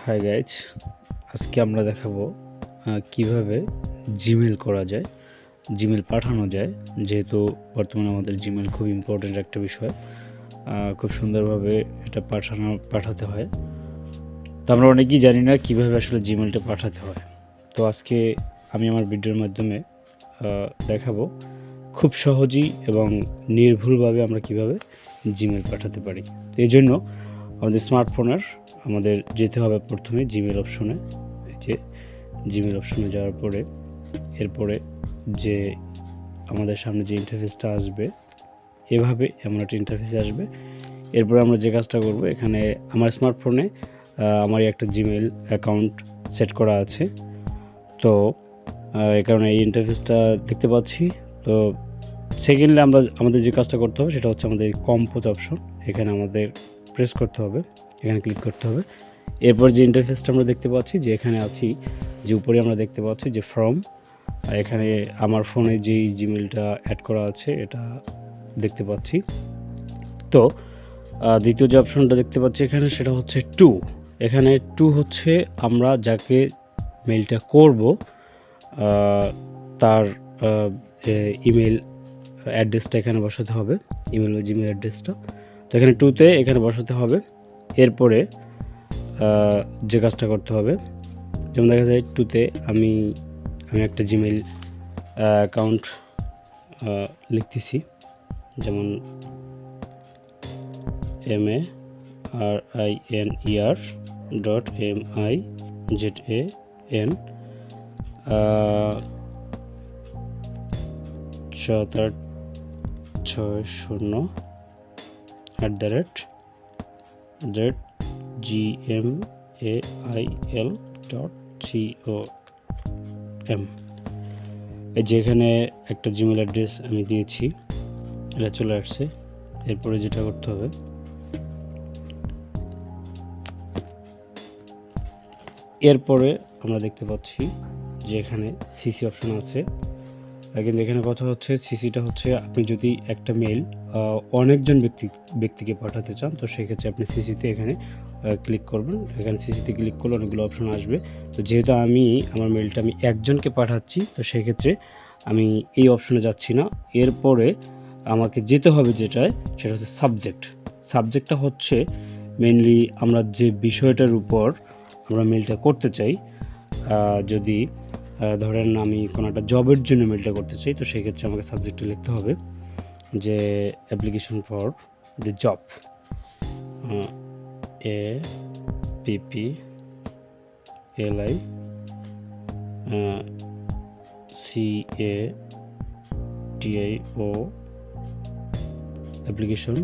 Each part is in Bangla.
হাই গাইজ, আজকে আমরা দেখাবো কিভাবে জিমেল করা যায়, জিমেল পাঠানো যায়। যেহেতু বর্তমানে আমাদের জিমেল খুব ইম্পর্টেন্ট একটা বিষয়, খুব সুন্দরভাবে এটা পাঠাতে হয়। তো আমরা অনেকেই জানি না কিভাবে আসলে জিমেলটা পাঠাতে হয়। তো আজকে আমি আমার ভিডিওর মাধ্যমে দেখাবো খুব সহজেই এবং নির্ভুলভাবে আমরা কিভাবে জিমেল পাঠাতে পারি। তো এই জন্য আমাদের স্মার্টফোনের আমাদের যেতে হবে প্রথমে জিমেল অপশনে। এই যে জিমেল অপশনে যাওয়ার পরে এরপরে যে আমাদের সামনে যে ইন্টারফেসটা আসবে, এভাবে এমন একটা ইন্টারফেসে আসবে। এরপরে আমরা যে কাজটা করব, এখানে আমার স্মার্টফোনে আমার একটা জিমেল অ্যাকাউন্ট সেট করা আছে। তো এই কারণে এই ইন্টারফেসটা দেখতে পাচ্ছি। তো সেকেন্ডলি আমাদের যে কাজটা করতে হবে সেটা হচ্ছে আমাদের কম্পোজ অপশন, এখানে আমাদের প্রেস করতে হবে, এখানে ক্লিক করতে হবে। এরপর যে ইন্টারফেসটা আমরা দেখতে পাচ্ছি, যে এখানে আছি, যে উপরে আমরা দেখতে পাচ্ছি যে ফ্রম, এখানে আমার ফোনে যেই জিমেলটা অ্যাড করা আছে এটা দেখতে পাচ্ছি। তো দ্বিতীয় যে অপশনটা দেখতে পাচ্ছি এখানে, সেটা হচ্ছে টু। এখানে টু হচ্ছে আমরা যাকে মেইলটা করব তার ইমেল অ্যাড্রেসটা এখানে বসাতে হবে, ইমেল বা জিমেল অ্যাড্রেসটা। তো এখানে টুতে এখানে বসাতে হবে। এরপরে যে কাজটা করতে হবে, যেমন দেখা যায় টুতে আমি একটা জিমেল অ্যাকাউন্ট লিখতেছি, যেমন MARINER.MIZAN 7860@gmail.com। এই যে এখানে একটা জিমেল অ্যাড্রেস আমি দিয়েছি, এটা চলে আসছে। এরপরে যেটা করতে হবে, এরপরে আমরা দেখতে পাচ্ছি যে এখানে সিসি অপশন আছে। কিন্তু এখানে কথা হচ্ছে সিসিটা হচ্ছে আপনি যদি একটা মেইল অনেকজন ব্যক্তিকে পাঠাতে চান, তো সেক্ষেত্রে আপনি সিসিতে এখানে ক্লিক করবেন। এখানে সিসিতে ক্লিক করলে অনেকগুলো অপশন আসবে। তো যেহেতু আমার মেইলটা আমি একজনকে পাঠাচ্ছি, তো সেক্ষেত্রে আমি এই অপশনে যাচ্ছি না। এরপরে আমাকে যেতে হবে যেটায়, সেটা হচ্ছে সাবজেক্টটা হচ্ছে মেইনলি আমরা যে বিষয়টার উপর আমরা মেইলটা করতে চাই। যদি ধরেন আমি কোনো একটা জবের জন্য মেইলটা করতে চাই, তো সেক্ষেত্রে আমাকে সাবজেক্টে লিখতে হবে যে application for the job, APPLICATIO application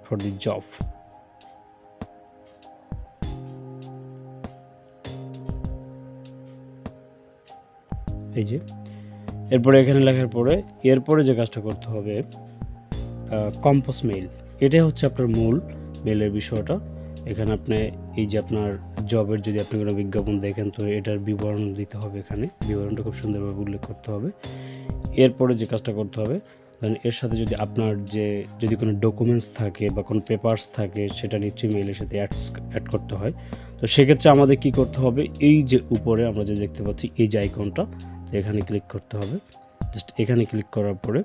for the job. এই যে এরপরে এখানে লেখার পরে এরপরে যে কাজটা করতে হবে, কম্পোজ মেইল, এটাই হচ্ছে আপনার মূল মেইলের বিষয়টা। এখানে আপনি এই যে আপনার জবের যদি আপনি কোনো বিজ্ঞাপন দেখেন, তো এটার বিবরণ দিতে হবে, এখানে বিবরণটা খুব সুন্দরভাবে উল্লেখ করতে হবে। এরপরে যে কাজটা করতে হবে, ধরেন এর সাথে যদি আপনার যদি কোনো ডকুমেন্টস থাকে বা কোনো পেপারস থাকে, সেটা নিশ্চয়ই মেইলের সাথে অ্যাড করতে হয়। তো সেক্ষেত্রে আমাদের কি করতে হবে, এই যে উপরে আমরা যে দেখতে পাচ্ছি এই যে আইকনটা, তো এখানে ক্লিক করতে হবে। জাস্ট এখানে ক্লিক করার পরে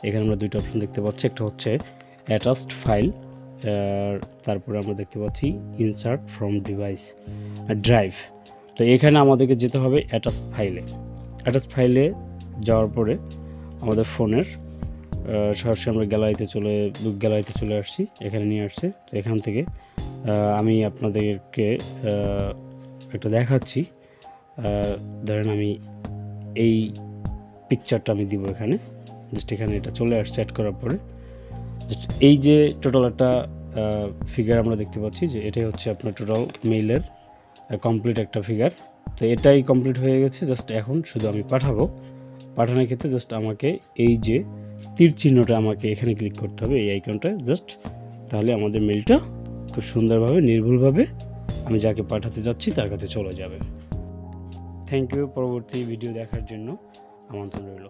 এখানে আমরা দুইটা অপশন দেখতে পাচ্ছি, একটা হচ্ছে অ্যাটাচড ফাইল, তারপরে আমরা দেখতে পাচ্ছি ইনসার্ট ফ্রম ডিভাইস ড্রাইভ। তো এখানে আমাদেরকে যেতে হবে অ্যাটাচড ফাইলে যাওয়ার পরে আমাদের ফোনের সরাসরি আমরা গ্যালারিতে চলে আসছি, এখানে নিয়ে আসছে। তো এখান থেকে আমি আপনাদেরকে একটা দেখাচ্ছি। ধরেন আমি এই পিকচারটা আমি দিব এখানে, জাস্ট এখানে এটা চলে আসছে অ্যাড করার পরে। জাস্ট এই যে টোটাল একটা ফিগার আমরা দেখতে পাচ্ছি, যে এটাই হচ্ছে আপনার টোটাল মেইলের কমপ্লিট একটা ফিগার। তো এটাই কমপ্লিট হয়ে গেছে। জাস্ট এখন শুধু আমি পাঠানোর ক্ষেত্রে জাস্ট আমাকে এই যে তীর চিহ্নটা আমাকে এখানে ক্লিক করতে হবে, এই আইকনটায় জাস্ট, তাহলে আমাদের মেইলটা খুব সুন্দরভাবে নির্ভুলভাবে আমি যাকে পাঠাতে যাচ্ছি তার কাছে চলে যাবে। Thank you. পরবর্তী ভিডিও দেখার জন্য আমন্ত্রণ রইল।